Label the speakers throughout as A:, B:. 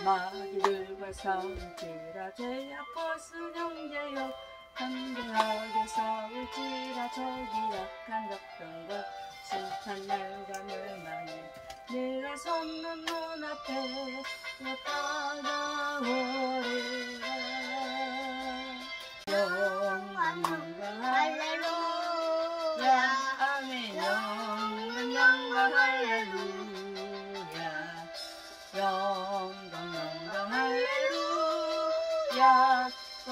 A: 마귀들과 싸울지라 죄악벗은 형제여 담대하게 싸울지라 저기 약한 적병과 심판날과 멸망이 내가 섰는 눈앞에 따라오리라. 영광 영광 할렐루야 아멘. 영광 영광 할렐루야. 영광 영광 할렐루야. 또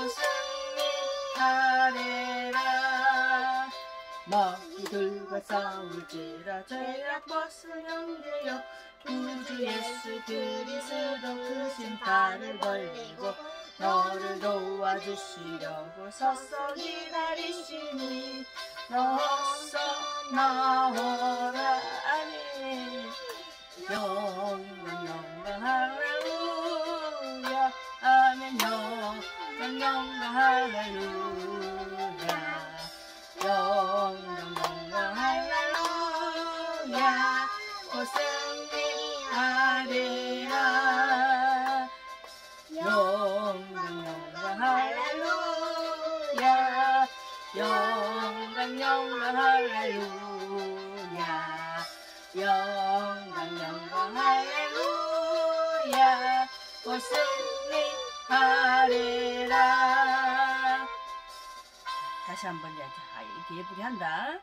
A: 승리하리라. 마귀들과 싸울지라 죄악벗은 형제여 구주 예수 그리스도 그 신발을 벌리고 너를 도와주시려고 서서 기다리시니 너서 나오라. 아멘. 영광 영광 할렐루야 아멘. 영광 영광 할렐루야. 영광 영광 할렐루야. 곧 승리하리라. 영광 영광 할렐루야. 영광 영광 할렐루야. 영광 영광 할렐루야. 곧 승리하리라. 다시 한번 이렇게 예쁘게 한다.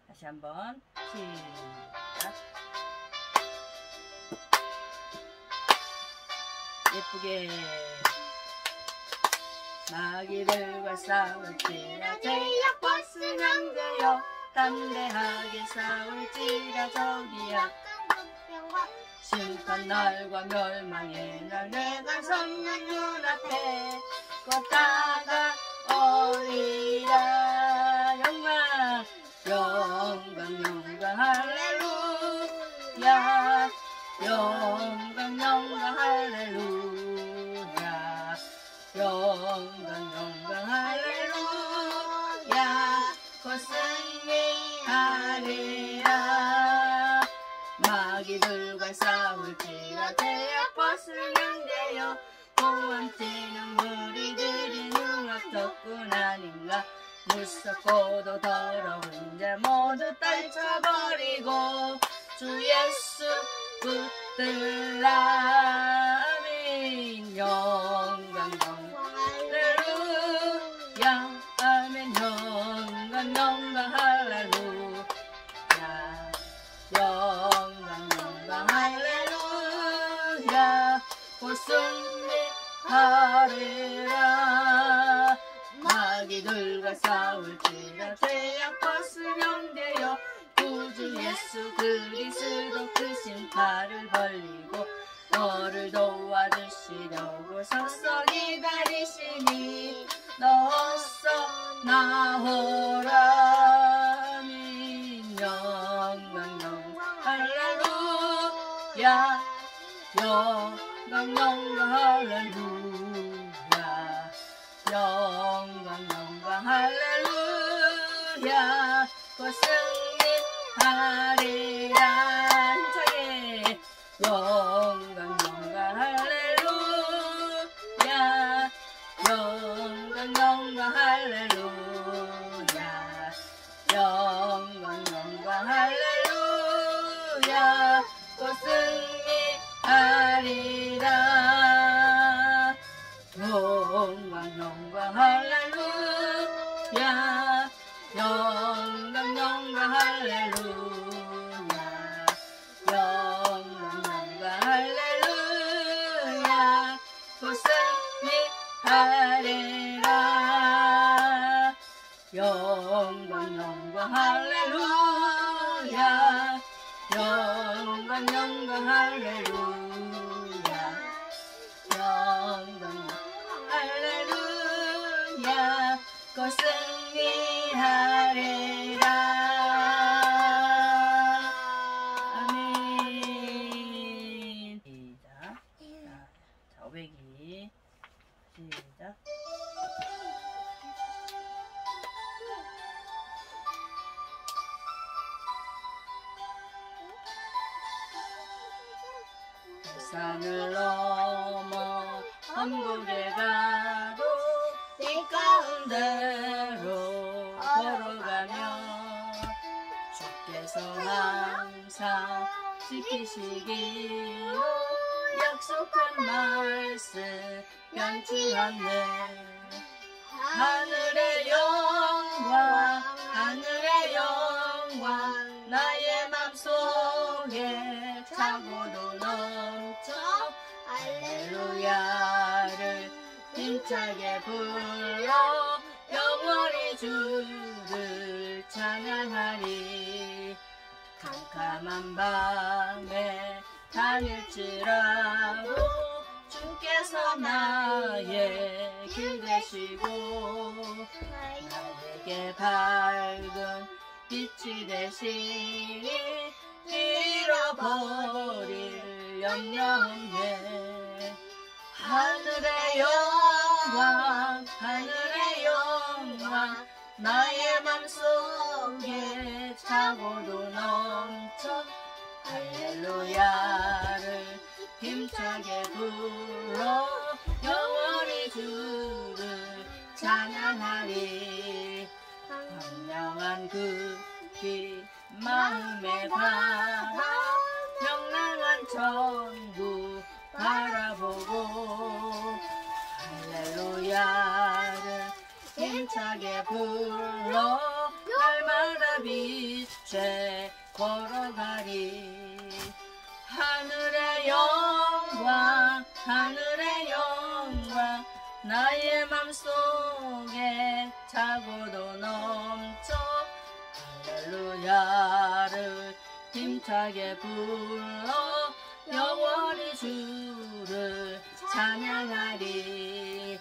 A: 다시 한번 시작. 예쁘게. 마귀들과 싸울지라 죄악벗은 형제여 담대하게 싸울지라 저기 약한 적병과 심판날과 멸망의 날 내가 섰는 눈앞에 곧 다가오리라. 영광 영광 영광 할렐루야. 영광 영광 할렐루야. 영광 영광 할렐루야. 곧 승리하리라. 마귀들과 싸울지라 죄악벗은 형제여 보암치는 무리들이 누락졌군 아닌가. 무섭고도 더러운 자 모두 떨쳐버리고 주 예수 붙들라. 아멘. 영광 영광 할렐루야 아멘. 영광 영광 할렐루야. 영광 영광 할렐루야. 곧 승리하리라. 마귀들과 싸울지라 죄악벗은 형제여 구주 예수 그리스도 그 신발을 벌리고 너를 도와주시려고 서서 기다리시니 너서 나오라. 아멘. 영광 영광 할렐루야. 영광 영광 할렐루야. 영광 영광 할렐루야. 곧 승리하리라. 힘차게. 영광 영광 할렐루야. 영광 영광 할렐루야. 영광 영광 할렐루야. 곧 승리하리라. 영광 영광 할렐루야. 영광 영광 할렐루야. 영광 영광 할렐루야. 곧 승리하리라. 영광 영광 할렐루야. 영광 영광 할렐루야. 영광 할렐루야. 곧 승리하리라. 아멘. 시작. 자, 500이 시작. 산을 넘어 천국에 가도 이 가운데로 걸어가며 주께서 항상 지키시기로 약속한 말씀 변치 않네. 하늘의 영광 하늘의 영광 나의 맘속에 차고도 넘쳐 할렐루야를 힘차게 불러 영원히 주를 찬양하리. 캄캄한 밤에 다닐지라도 주께서 나의 길 되시고 나에게 밝은 빛이 되시니 잃어버릴 염려 없네. 하늘의 영광 하늘의 영광 나의 맘속에 차고도 넘쳐 할렐루야를 힘차게 불러 영원히 주를 찬양하리. 광명한 그 빛 마음에 바라 명랑한 천국 바라보고 할렐루야를 힘차게 불러 날마다 빛에 걸어가리. 하늘의 영광 하늘의 영광 나의 맘속에 차고도 넘쳐 할렐루야를 힘차게 불러 영원히 주를 찬양하리.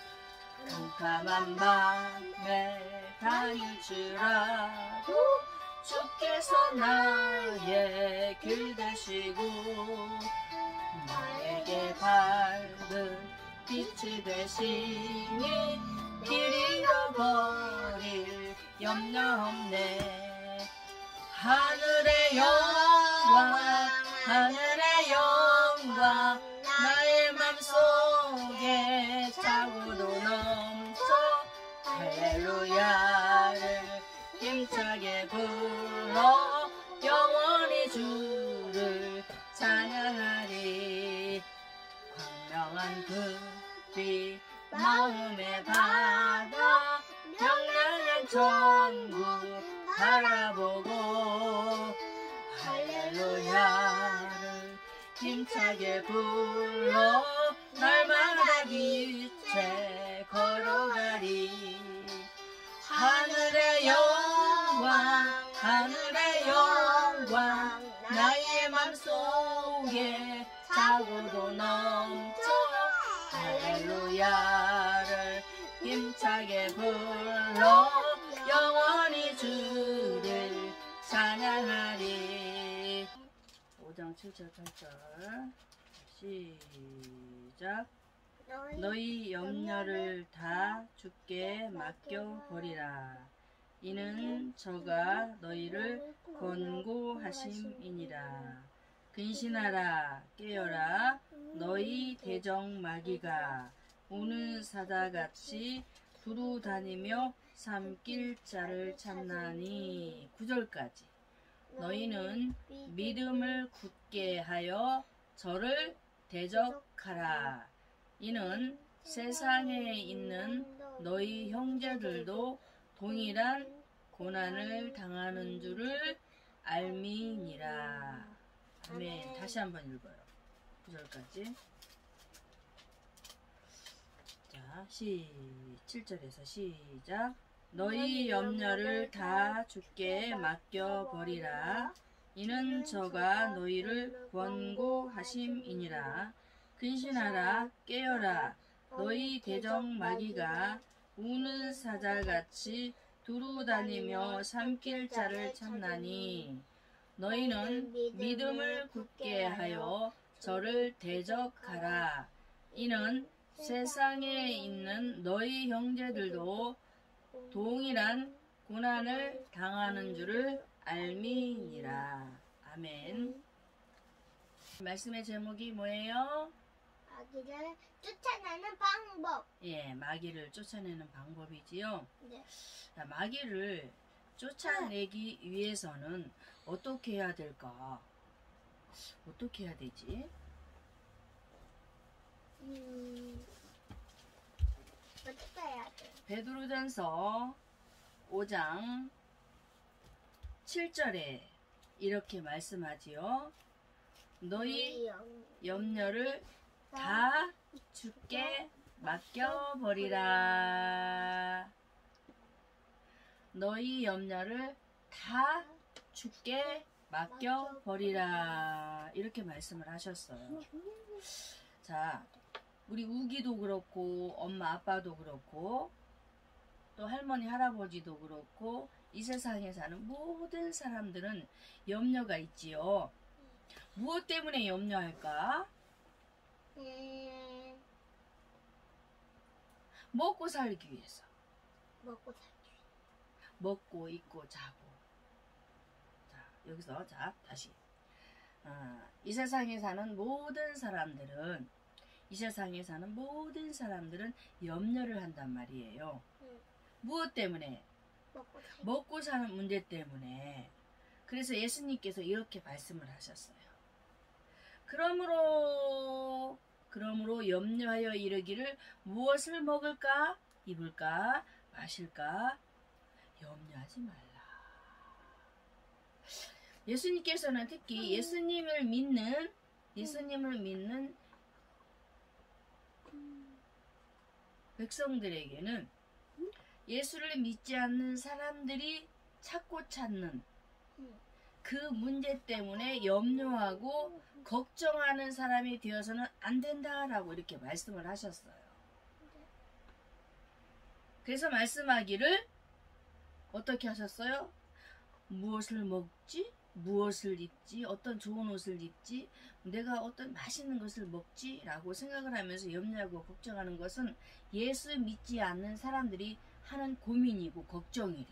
A: 캄캄한 밤에 다닐지라도 주께서 나의 길 되시고 나에게 밝은 빛이 되시니 길 잃어버릴 염려 없네. 하늘의 영광 하늘의 영광 나의 맘속에 차고도 넘쳐 할렐루야를 힘차게 불러 영원히 주를 찬양하리. 광명한 그 빛 마음에 받아 명랑한 천국 바라보고 할렐루야를 힘차게 불러 날마다 빛에 걸어가리. 하늘의 영광 하늘의 영광 나의 맘속에 차고도 넘쳐 할렐루야를 힘차게 불러 영원히 주를 찬양하리. 5장 7절 8절 시작. 너희 염려를 다 주께 맡겨버리라. 이는 저가 너희를 권고하심이니라. 근신하라 깨어라 너희 대적마귀가 우는 사자같이 두루 다니며 삼킬 자를 찾나니. 9절까지. 너희는 믿음을 굳게 하여 저를 대적하라. 이는 세상에 있는 너희 형제들도 동일한 고난을 당하는 줄을 알미니라. 아멘. 다시 한번 읽어요. 9절까지. 자, 7절에서 시작. 너희 염려를 다 주께 맡겨버리라. 이는 저가 너희를 권고하심이니라. 근신하라 깨어라 너희 대적마귀가 우는 사자같이 두루 다니며 삼킬 자를 찾나니. 너희는 믿음을 굳게 하여 저를 대적하라. 이는 세상에 있는 너희 형제들도 동일한 고난을 당하는 줄을 알미니라. 아멘. 말씀의 제목이 뭐예요?
B: 마귀를 쫓아내는 방법.
A: 예, 마귀를 쫓아내는 방법이지요.
B: 네.
A: 자, 마귀를 쫓아내기 위해서는 어떻게 해야 될까? 어떻게 해야 되지?
B: 어떻게 해야 돼?
A: 베드로전서 5장 7절에 이렇게 말씀하지요. 너희 염려를 다 주께 맡겨버리라. 너희 염려를 다 주께 맡겨버리라. 이렇게 말씀을 하셨어요. 자, 우리 우기도 그렇고 엄마 아빠도 그렇고 또 할머니 할아버지도 그렇고 이 세상에 사는 모든 사람들은 염려가 있지요. 무엇 때문에 염려할까? 먹고 살기 위해서.
B: 먹고 살기 위해.
A: 먹고 입고 자고. 자, 여기서 다시. 이 세상에 사는 모든 사람들은 염려를 한단 말이에요. 무엇 때문에? 먹고 사는 문제 때문에. 그래서 예수님께서 이렇게 말씀을 하셨어요. 그러므로 염려하여 이르기를 무엇을 먹을까? 입을까? 마실까? 염려하지 말라. 예수님께서는 특히 예수님을 믿는 백성들에게는 예수를 믿지 않는 사람들이 찾고 찾는 그 문제 때문에 염려하고 걱정하는 사람이 되어서는 안 된다라고 이렇게 말씀을 하셨어요. 그래서 말씀하기를 어떻게 하셨어요? 무엇을 먹지? 무엇을 입지? 어떤 좋은 옷을 입지? 내가 어떤 맛있는 것을 먹지? 라고 생각을 하면서 염려하고 걱정하는 것은 예수 믿지 않는 사람들이 하는 고민이고 걱정이래.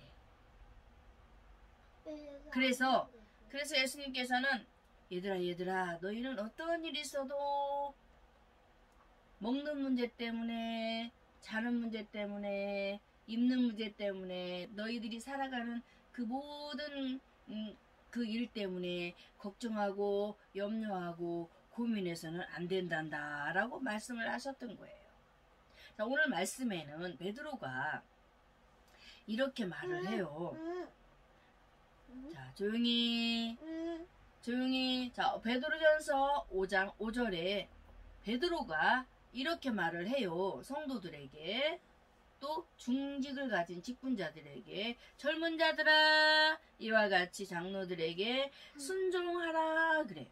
A: 그래서 예수님께서는 얘들아 너희는 어떤 일이 있어도 먹는 문제 때문에 자는 문제 때문에 입는 문제 때문에 너희들이 살아가는 그 모든 그 일 때문에 걱정하고 염려하고 고민해서는 안 된단다 라고 말씀을 하셨던 거예요. 자, 오늘 말씀에는 베드로가 이렇게 말을 해요. 자, 조용히. 자, 베드로전서 5장 5절에 베드로가 이렇게 말을 해요. 성도들에게, 또 중직을 가진 직분자들에게, 젊은 자들아 이와 같이 장로들에게 순종하라 그래요.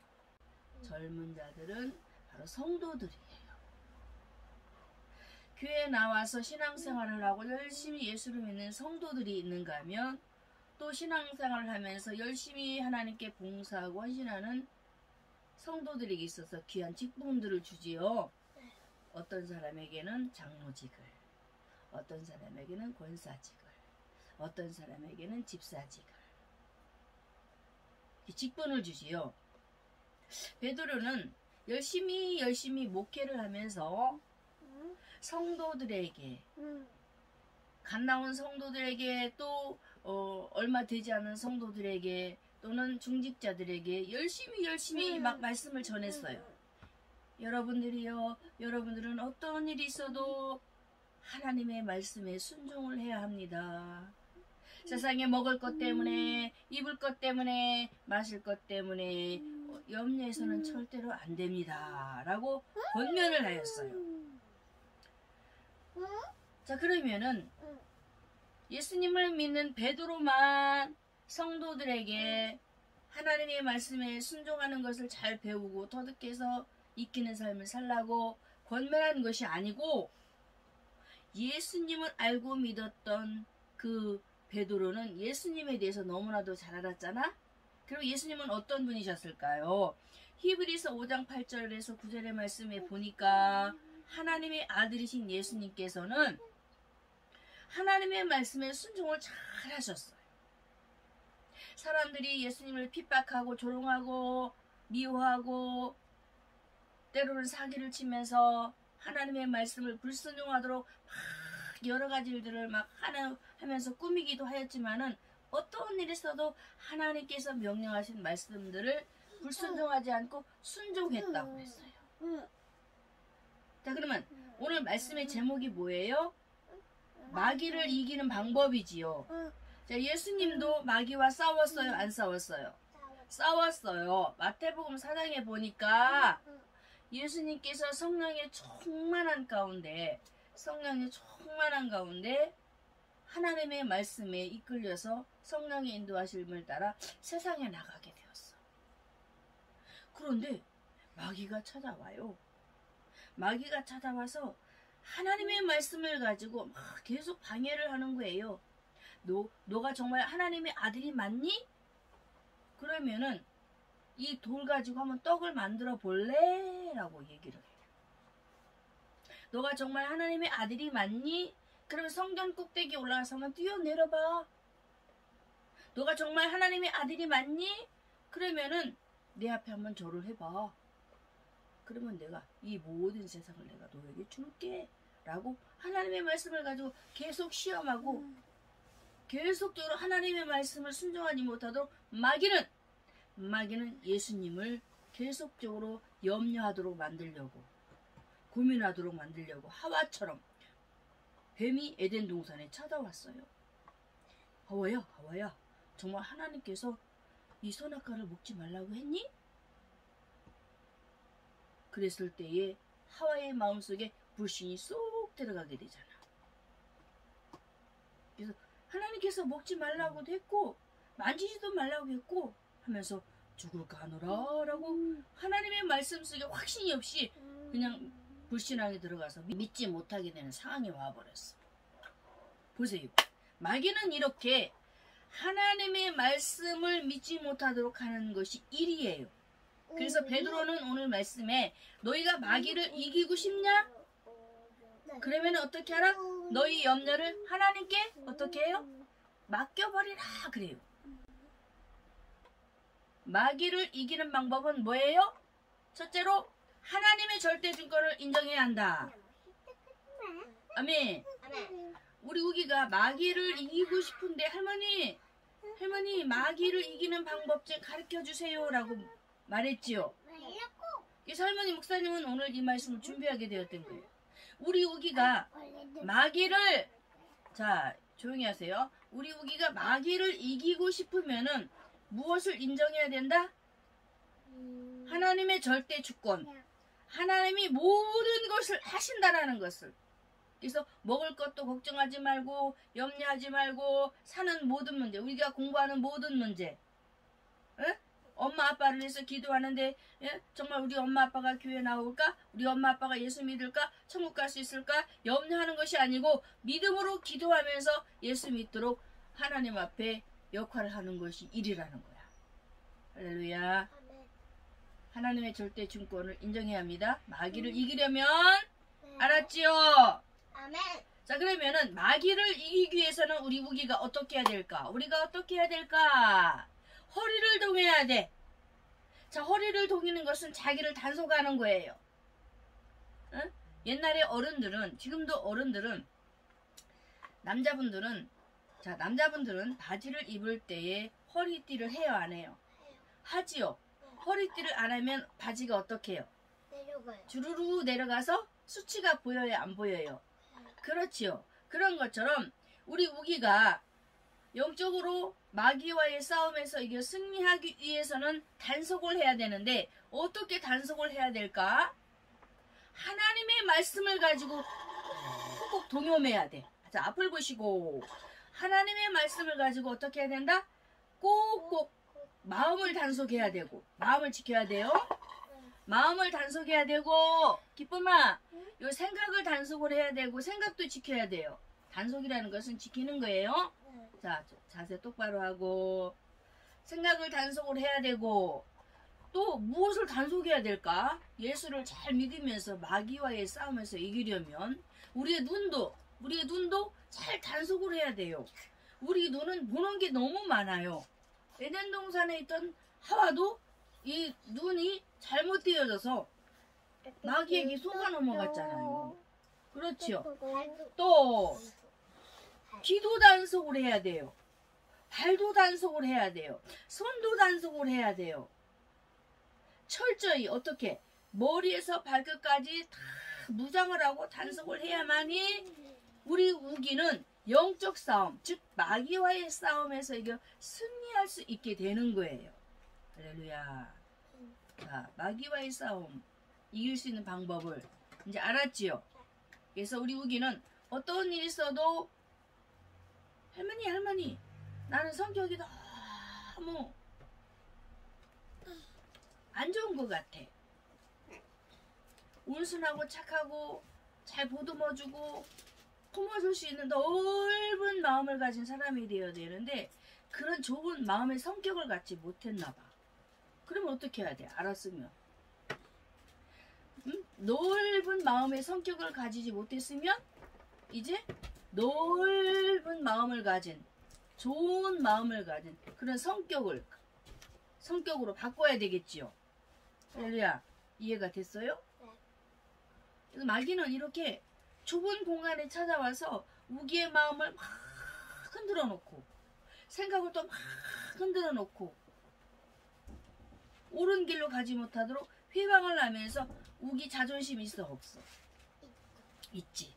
A: 젊은 자들은 바로 성도들이에요. 교회에 나와서 신앙생활을 하고 열심히 예수를 믿는 성도들이 있는가 하면, 또 신앙생활을 하면서 열심히 하나님께 봉사하고 헌신하는 성도들에게 있어서 귀한 직분들을 주지요. 어떤 사람에게는 장로직을, 어떤 사람에게는 권사직을, 어떤 사람에게는 집사직을, 직분을 주지요. 베드로는 열심히 목회를 하면서 성도들에게, 갓 나온 성도들에게, 또 얼마 되지 않은 성도들에게, 또는 중직자들에게 열심히 막 말씀을 전했어요. 여러분들은 어떤 일이 있어도 하나님의 말씀에 순종을 해야 합니다. 세상에 먹을 것 때문에, 입을 것 때문에, 마실 것 때문에 염려해서는 절대로 안 됩니다 라고 권면을 하였어요. 자, 그러면은 예수님을 믿는 베드로만 성도들에게 하나님의 말씀에 순종하는 것을 잘 배우고 터득해서 익히는 삶을 살라고 권면하는 것이 아니고, 예수님을 알고 믿었던 그 베드로는 예수님에 대해서 너무나도 잘 알았잖아. 그리고 예수님은 어떤 분이셨을까요? 히브리서 5장 8절에서 9절의 말씀에 보니까 하나님의 아들이신 예수님께서는 하나님의 말씀에 순종을 잘 하셨어요. 사람들이 예수님을 핍박하고 조롱하고 미워하고 때로는 사기를 치면서 하나님의 말씀을 불순종하도록 막 여러 가지 일들을 막 하면서 꾸미기도 하였지만은 어떤 일이 있어도 하나님께서 명령하신 말씀들을 불순종하지 않고 순종했다고 했어요. 자, 그러면 오늘 말씀의 제목이 뭐예요? 마귀를 이기는 방법이지요. 자, 예수님도 마귀와 싸웠어요? 안 싸웠어요? 싸웠어요. 마태복음 4장에 보니까 예수님께서 성령의 충만한 가운데 하나님의 말씀에 이끌려서 성령의 인도하심을 따라 세상에 나가게 되었어. 그런데 마귀가 찾아와요. 마귀가 찾아와서 하나님의 말씀을 가지고 막 계속 방해를 하는 거예요. 너가 정말 하나님의 아들이 맞니? 그러면은 이 돌 가지고 한번 떡을 만들어 볼래? 라고 얘기를 해요. 너가 정말 하나님의 아들이 맞니? 그러면 성전 꼭대기 올라가서 한번 뛰어내려봐. 너가 정말 하나님의 아들이 맞니? 그러면은 내 앞에 한번 절을 해봐. 그러면 내가 이 모든 세상을 내가 너에게 줄게. 라고 하나님의 말씀을 가지고 계속 시험하고 계속적으로 하나님의 말씀을 순종하지 못하도록 마귀는 예수님을 계속적으로 염려하도록 만들려고, 고민하도록 만들려고 하와처럼 뱀이 에덴 동산에 찾아왔어요. 하와야, 정말 하나님께서 이 선악과를 먹지 말라고 했니? 그랬을 때에 하와의 마음속에 불신이 쏙 들어가게 되잖아. 그래서 하나님께서 먹지 말라고도 했고 만지지도 말라고 했고 하면서 죽을까 하노라 라고 하나님의 말씀 속에 확신이 없이 그냥 불신앙에 들어가서 믿지 못하게 되는 상황이 와버렸어. 보세요. 마귀는 이렇게 하나님의 말씀을 믿지 못하도록 하는 것이 일이에요. 그래서 베드로는 오늘 말씀에 너희가 마귀를 이기고 싶냐? 그러면 어떻게 하라? 너희 염려를 하나님께 어떻게 해요? 맡겨버리라 그래요. 마귀를 이기는 방법은 뭐예요? 첫째로 하나님의 절대 주권을 인정해야 한다. 아멘. 우리 우기가 마귀를 이기고 싶은데 할머니 마귀를 이기는 방법 좀 가르쳐 주세요 라고 말했지요. 그래서 할머니 목사님은 오늘 이 말씀을 준비하게 되었던 거예요. 우리 우기가 마귀를, 자 조용히 하세요. 우리 우기가 마귀를 이기고 싶으면은 무엇을 인정해야 된다? 하나님의 절대 주권, 하나님이 모든 것을 하신다라는 것을. 그래서 먹을 것도 걱정하지 말고 염려하지 말고 사는 모든 문제, 우리가 공부하는 모든 문제, 에? 엄마 아빠를 위해서 기도하는데 정말 우리 엄마 아빠가 교회 나올까? 우리 엄마 아빠가 예수 믿을까? 천국 갈 수 있을까? 염려하는 것이 아니고 믿음으로 기도하면서 예수 믿도록 하나님 앞에 역할을 하는 것이 일이라는 거야. 할렐루야. 하나님의 절대 주권을 인정해야 합니다. 마귀를 이기려면, 알았지요?
B: 아멘.
A: 자, 그러면은 마귀를 이기기 위해서는 우리 우기가 어떻게 해야 될까? 우리가 어떻게 해야 될까? 허리를 동여야 돼. 자, 허리를 동이는 것은 자기를 단속하는 거예요. 응? 옛날에 어른들은, 지금도 어른들은, 남자분들은 바지를 입을 때에 허리띠를 해요, 안 해요? 하지요. 허리띠를 안 하면 바지가 어떻게 해요?
B: 내려가요.
A: 주르르 내려가서 수치가 보여요, 안 보여요? 그렇지요. 그런 것처럼 우리 우기가 영적으로 마귀와의 싸움에서 이겨 승리하기 위해서는 단속을 해야 되는데 어떻게 단속을 해야 될까? 하나님의 말씀을 가지고 꼭 동요매야 돼. 자, 앞을 보시고 하나님의 말씀을 가지고 어떻게 해야 된다? 꼭꼭 마음을 단속해야 되고 마음을 지켜야 돼요. 마음을 단속해야 되고 기쁨아, 요 생각을 단속을 해야 되고 생각도 지켜야 돼요. 단속이라는 것은 지키는 거예요. 자, 자세 똑바로 하고 생각을 단속을 해야 되고 또 무엇을 단속해야 될까? 예수를 잘 믿으면서 마귀와의 싸움에서 이기려면 우리의 눈도 잘 단속을 해야 돼요. 우리 눈은 보는 게 너무 많아요. 에덴 동산에 있던 하와도 이 눈이 잘못 띄어져서 마귀에게 속아 넘어갔잖아요. 그렇지요.
B: 발도
A: 또 귀도 단속을 해야 돼요. 발도 단속을 해야 돼요. 손도 단속을 해야 돼요. 철저히 어떻게 머리에서 발끝까지 다 무장을 하고 단속을 해야만이 우리 우기는 영적 싸움, 즉 마귀와의 싸움에서 이겨 승리할 수 있게 되는 거예요. 할렐루야. 자, 마귀와의 싸움 이길 수 있는 방법을 이제 알았지요. 그래서 우리 우기는 어떤 일이 있어도 할머니 나는 성격이 너무 안 좋은 것 같아. 온순하고 착하고 잘 보듬어주고 품어줄 수 있는 넓은 마음을 가진 사람이 되어야 되는데 그런 좋은 마음의 성격을 갖지 못했나 봐. 그러면 어떻게 해야 돼? 알았으면. 넓은 마음의 성격을 가지지 못했으면 이제 넓은 마음을 가진 좋은 마음을 가진 그런 성격으로 바꿔야 되겠지요. 할렐루야. 이해가 됐어요?
B: 네.
A: 그래서 마귀는 이렇게 좁은 공간에 찾아와서 우기의 마음을 막 흔들어 놓고 생각을 또 막 흔들어 놓고 옳은 길로 가지 못하도록 회방을 하면서 우기 자존심이 있어 없어? 있지.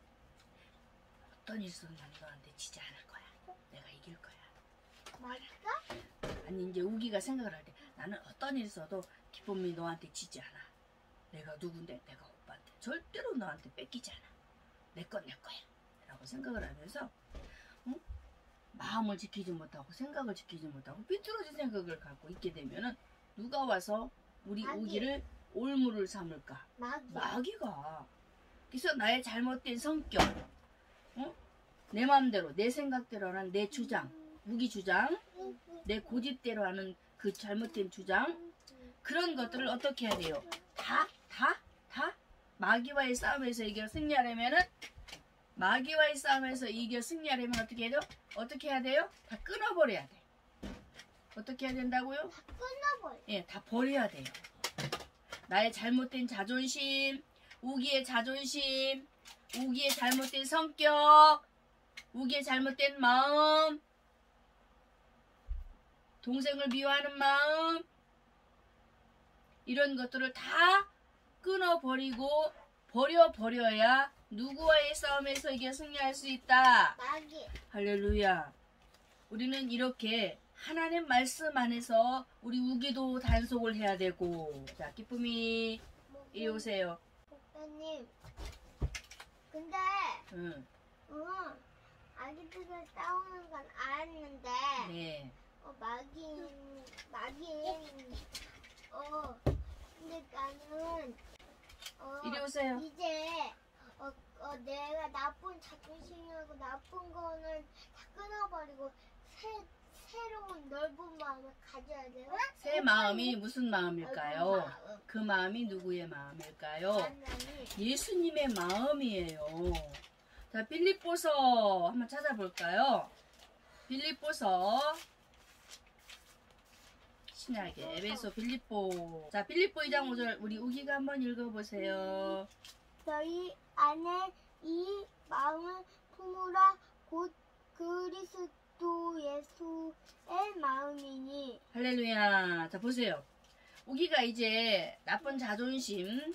A: 어떤 일선 난 너한테 지지 않을 거야. 내가 이길 거야.
B: 맞아?
A: 아니 이제 우기가 생각을 할 때 나는 어떤 일 있어도 기쁨이 너한테 지지 않아. 내가 누군데 내가 오빠한테 절대로 너한테 뺏기지 않아. 내 건 내 거야 라고 생각을 하면서 마음을 지키지 못하고 생각을 지키지 못하고 삐뚤어진 생각을 갖고 있게 되면은 누가 와서 우리
B: 마귀.
A: 우기를 올무를 삼을까? 마귀가. 그래서 나의 잘못된 성격, 내 마음대로 내 생각대로 하는 내 주장, 우기 주장, 내 고집대로 하는 그 잘못된 주장, 그런 것들을 어떻게 해야 돼요? 다 마귀와의 싸움에서 이겨 승리하려면은 마귀와의 싸움에서 이겨 승리하려면 어떻게 해야 돼요? 어떻게 해야 돼요? 다 끊어버려야 돼. 어떻게 해야 된다고요?
B: 다 끊어버려.
A: 예, 다 버려야 돼요. 나의 잘못된 자존심, 우기의 자존심, 우기의 잘못된 성격, 우기의 잘못된 마음, 동생을 미워하는 마음, 이런 것들을 다 끊어버리고 버려야 누구와의 싸움에서 이겨 승리할 수 있다.
B: 마귀.
A: 할렐루야. 우리는 이렇게 하나님 말씀 안에서 우리 우기도 단속을 해야 되고. 자, 기쁨이 이리 오세요.
B: 목사님. 근데 아기들이 싸우는 건 알았는데
A: 네.
B: 마귀 근데 나는
A: 이리 오세요.
B: 이제 내가 나쁜 자존심이고 나쁜 거는 다 끊어버리고 새로운 넓은 마음을 가져야 돼요.
A: 새 마음이 무슨 마음일까요?
B: 넓은 마음.
A: 그 마음이 누구의 마음일까요?
B: 하나님.
A: 예수님의 마음이에요. 자, 빌립보서 한번 찾아볼까요? 빌립보서 신약의 에베소 빌립보. 자, 빌립보 2장 5절 우리 우기가 한번 읽어보세요.
B: 너희 안에 이 마음을 품으라 곧 그리스도 예수의 마음이니.
A: 할렐루야. 자, 보세요. 우기가 이제 나쁜 자존심을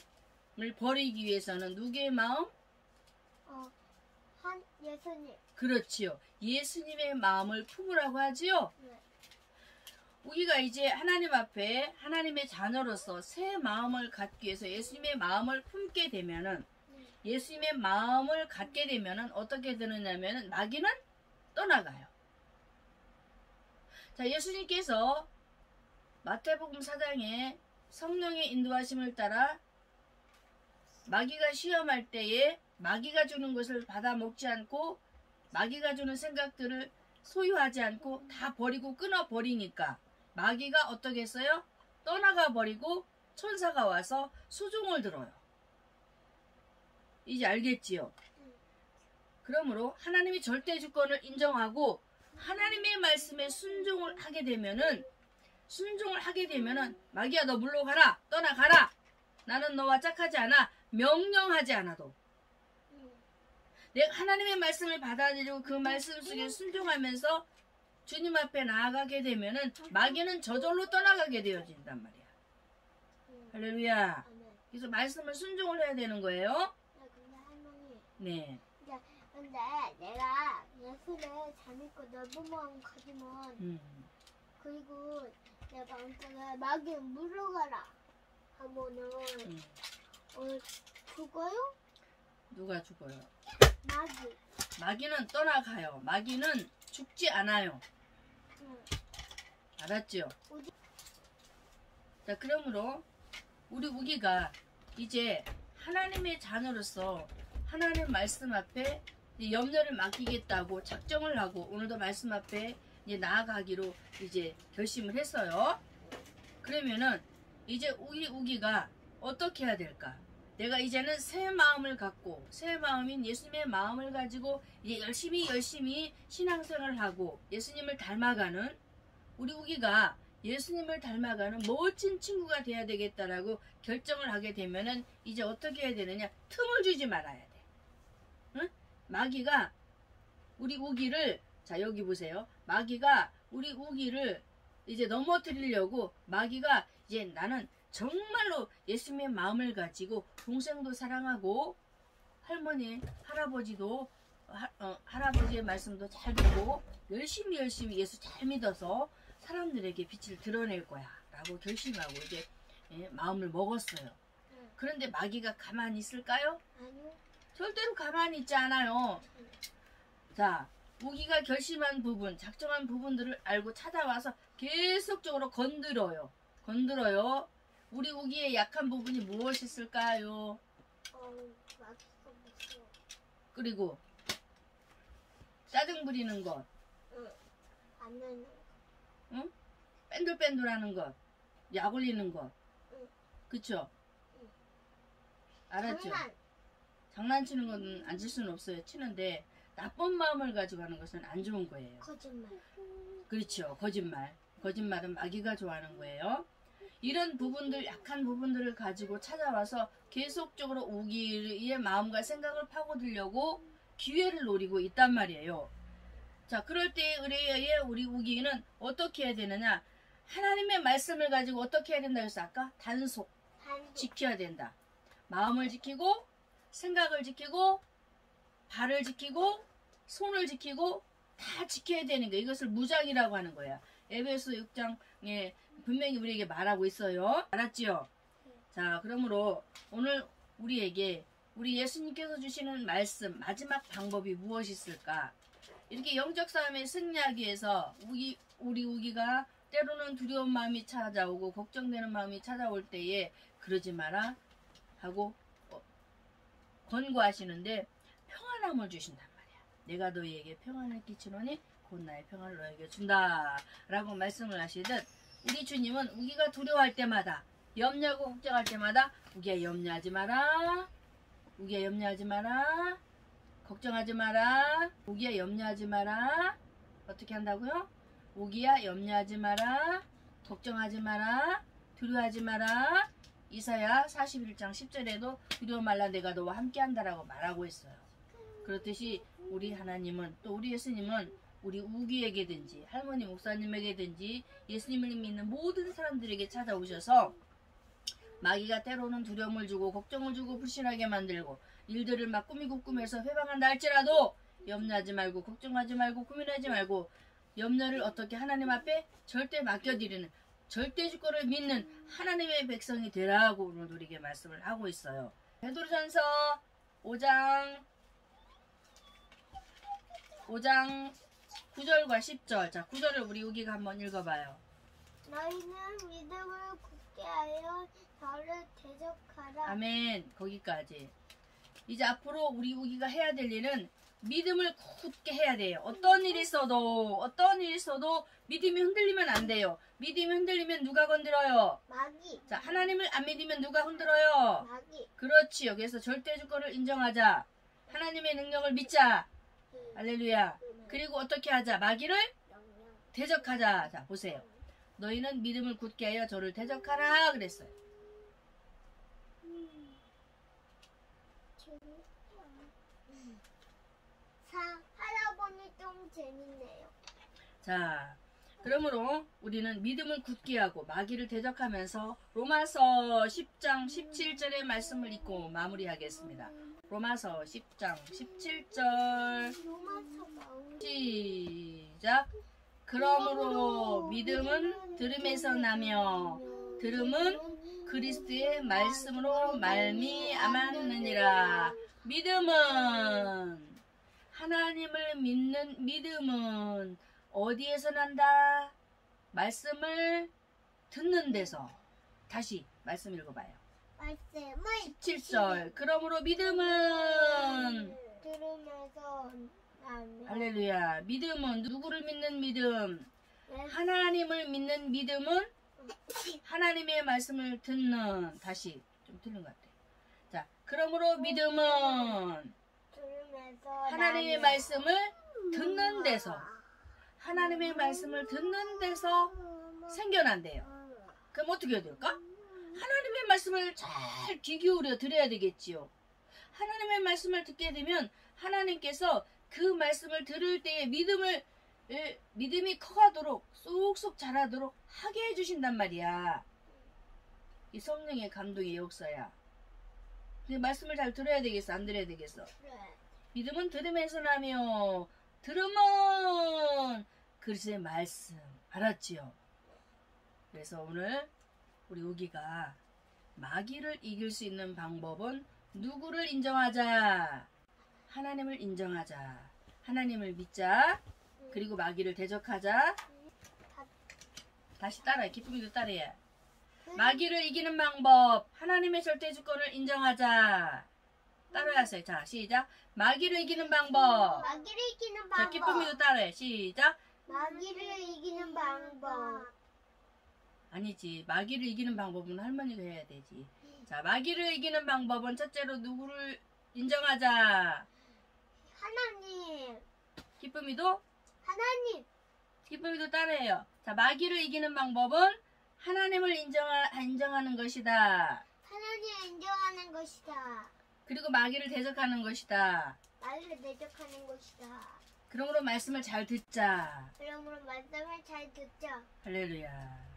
A: 버리기 위해서는 누구의 마음?
B: 한 예수님.
A: 그렇지요. 예수님의 마음을 품으라고 하지요.
B: 네.
A: 우리가 이제 하나님 앞에 하나님의 자녀로서 새 마음을 갖기 위해서 예수님의 마음을 품게 되면은 예수님의 마음을 갖게 되면은 어떻게 되느냐면은 마귀는 떠나가요. 자, 예수님께서 마태복음 4장에 성령의 인도하심을 따라 마귀가 시험할 때에 마귀가 주는 것을 받아 먹지 않고 마귀가 주는 생각들을 소유하지 않고 다 버리고 끊어버리니까 마귀가 어떻게 했어요? 떠나가 버리고 천사가 와서 수종을 들어요. 이제 알겠지요? 그러므로 하나님이 절대 주권을 인정하고 하나님의 말씀에 순종을 하게 되면은 마귀야 너 물러가라, 떠나가라, 나는 너와 짝하지 않아. 명령하지 않아도. 내가 하나님의 말씀을 받아들이고 그 말씀 속에 순종하면서 주님 앞에 나아가게 되면은 마귀는 저절로 떠나가게 되어진단 말이야. 할렐루야. 그래서 말씀을 순종을 해야 되는 거예요.
B: 근데 할머니.
A: 네.
B: 근데 내가 예수를 잘 믿고 넓은 마음 가지면 그리고 내 마음속에 마귀 물러가라 하면은 죽어요?
A: 누가 죽어요?
B: 마귀.
A: 마귀는 떠나가요. 마귀는 죽지 않아요. 알았죠? 자, 그러므로 우리 우기가 이제 하나님의 자녀로서 하나님 말씀 앞에 염려를 맡기겠다고 작정을 하고 오늘도 말씀 앞에 이제 나아가기로 이제 결심을 했어요. 그러면은 이제 우리 우기가 어떻게 해야 될까? 내가 이제는 새 마음을 갖고 새 마음인 예수님의 마음을 가지고 이제 열심히 신앙생활을 하고 예수님을 닮아가는 우리 우기가 예수님을 닮아가는 멋진 친구가 돼야 되겠다라고 결정을 하게 되면은 이제 어떻게 해야 되느냐? 틈을 주지 말아야 돼. 응? 마귀가 우리 우기를 자 여기 보세요. 마귀가 우리 우기를 이제 넘어뜨리려고 마귀가 이제 나는 정말로 예수님의 마음을 가지고 동생도 사랑하고 할머니, 할아버지도 할아버지의 말씀도 잘 듣고 열심히 예수 잘 믿어서 사람들에게 빛을 드러낼 거야 라고 결심하고 이제 마음을 먹었어요. 그런데 마귀가 가만히 있을까요?
B: 아니요.
A: 절대로 가만히 있지 않아요. 자, 우기가 결심한 부분, 작정한 부분들을 알고 찾아와서 계속적으로 건드려요. 우리 우기의 약한 부분이 무엇이 있을까요?
B: 맛있어.
A: 그리고 짜증 부리는 것,
B: 안 나는.
A: 응? 뺀돌뺀돌하는 것, 약 올리는 것, 그쵸? 알았죠? 장난치는 건 안 칠 수는 없어요. 치는데 나쁜 마음을 가지고 하는 것은 안 좋은 거예요.
B: 거짓말.
A: 그렇죠. 거짓말은 마귀가 좋아하는 거예요. 이런 부분들, 약한 부분들을 가지고 찾아와서 계속적으로 우기의 마음과 생각을 파고들려고 기회를 노리고 있단 말이에요. 자, 그럴 때 우리 우기는 어떻게 해야 되느냐? 하나님의 말씀을 가지고 어떻게 해야 된다 했어? 아까 단속. 지켜야 된다. 마음을 지키고 생각을 지키고 발을 지키고 손을 지키고 다 지켜야 되는 거예요. 이것을 무장이라고 하는 거야. 에베소 6장에 분명히 우리에게 말하고 있어요. 알았지요? 자, 그러므로 오늘 우리에게 우리 예수님께서 주시는 말씀 마지막 방법이 무엇이 있을까? 이렇게 영적 싸움에 승리하기 위해서 우리 우기가 때로는 두려운 마음이 찾아오고 걱정되는 마음이 찾아올 때에 그러지 마라 하고 권고하시는데 평안함을 주신단 말이야. 내가 너희에게 평안을 끼치노니 곧 나의 평안을 너에게 준다 라고 말씀을 하시듯 우리 주님은 우기가 두려워할 때마다 염려하고 걱정할 때마다 우기야 염려하지 마라, 우기야 염려하지 마라, 걱정하지 마라, 우기야 염려하지 마라. 어떻게 한다고요? 우기야 염려하지 마라, 걱정하지 마라, 두려워하지 마라. 이사야 41장 10절에도 두려워 말라 내가 너와 함께 한다라고 말하고 있어요. 그렇듯이 우리 하나님은 또 우리 예수님은 우리 우기에게든지 할머니 목사님에게든지 예수님을 믿는 모든 사람들에게 찾아오셔서 마귀가 때로는 두려움을 주고 걱정을 주고 불신하게 만들고 일들을 막 꾸미고 꾸며서 회방한다 할지라도 염려하지 말고 걱정하지 말고 고민하지 말고 염려를 어떻게 하나님 앞에 절대 맡겨드리는 절대 주권을 믿는 하나님의 백성이 되라고 오늘 우리에게 말씀을 하고 있어요. 베드로전서 5장 9절과 10절. 자, 9절을 우리 우기가 한번 읽어봐요.
B: 너희는 믿음을 굳게 하여 저를 대적하라.
A: 아멘. 거기까지. 이제 앞으로 우리 우기가 해야 될 일은 믿음을 굳게 해야 돼요. 어떤 일이 있어도 믿음이 흔들리면 안 돼요. 믿음이 흔들리면 누가 건드려요?
B: 마귀.
A: 자, 하나님을 안 믿으면 누가 흔들어요?
B: 마귀.
A: 그렇지요. 그래서 절대 주권을 인정하자. 하나님의 능력을 믿자. 할렐루야. 그리고 어떻게 하자? 마귀를 대적하자. 자, 보세요. 너희는 믿음을 굳게 하여 저를 대적하라 그랬어요.
B: 하다 보니 좀 재밌네요.
A: 자, 그러므로 우리는 믿음을 굳게 하고 마귀를 대적하면서 로마서 10장 17절의 말씀을 읽고 마무리하겠습니다. 로마서 10장 17절 시작. 그러므로 믿음은 들음에서 나며 들음은 그리스도의 말씀으로 말미암았느니라. 믿음은 하나님을 믿는 믿음은 어디에서 난다? 말씀을 듣는 데서. 다시 말씀 읽어봐요.
B: 말씀을
A: 17절. 그러므로 믿음은
B: 들으면서 나면
A: 할렐루야. 믿음은 누구를 믿는 믿음? 하나님을 믿는 믿음은 하나님의 말씀을 듣는. 다시 좀 틀린 것 같아. 자, 그러므로 믿음은
B: 들으면서
A: 하나님의
B: 나면
A: 말씀을 듣는 데서, 하나님의 말씀을 듣는 데서 생겨난대요. 그럼 어떻게 해야 될까? 하나님의 말씀을 잘 귀 기울여 들어야 되겠지요. 하나님의 말씀을 듣게 되면 하나님께서 그 말씀을 들을 때에 믿음이 커가도록 쏙쏙 자라도록 하게 해주신단 말이야. 이 성령의 감동의 역사야. 근데 말씀을 잘 들어야 되겠어? 안 들어야 되겠어? 믿음은 들으면서 나며 들음은 그리스도의 말씀. 알았지요? 그래서 오늘 우리 우기가 마귀를 이길 수 있는 방법은 누구를 인정하자? 하나님을 인정하자. 하나님을 믿자. 그리고 마귀를 대적하자. 다시 따라해. 기쁨이도 따라해. 마귀를 이기는 방법. 하나님의 절대 주권을 인정하자. 따라하세요. 자, 시작. 마귀를 이기는 방법.
B: 마귀를 이기는
A: 자,
B: 방법.
A: 기쁨이도 따라해. 시작.
B: 마귀를 이기는 방법.
A: 아니지. 마귀를 이기는 방법은 할머니가 해야 되지. 자, 마귀를 이기는 방법은 첫째로 누구를 인정하자.
B: 하나님.
A: 기쁨이도
B: 하나님.
A: 따라해요. 자, 마귀를 이기는 방법은 하나님을 인정하는 것이다.
B: 하나님 인정하는 것이다.
A: 그리고 마귀를 대적하는 것이다.
B: 마귀를 대적하는 것이다.
A: 그러므로 말씀을 잘 듣자.
B: 그러므로 말씀을 잘 듣자.
A: 할렐루야.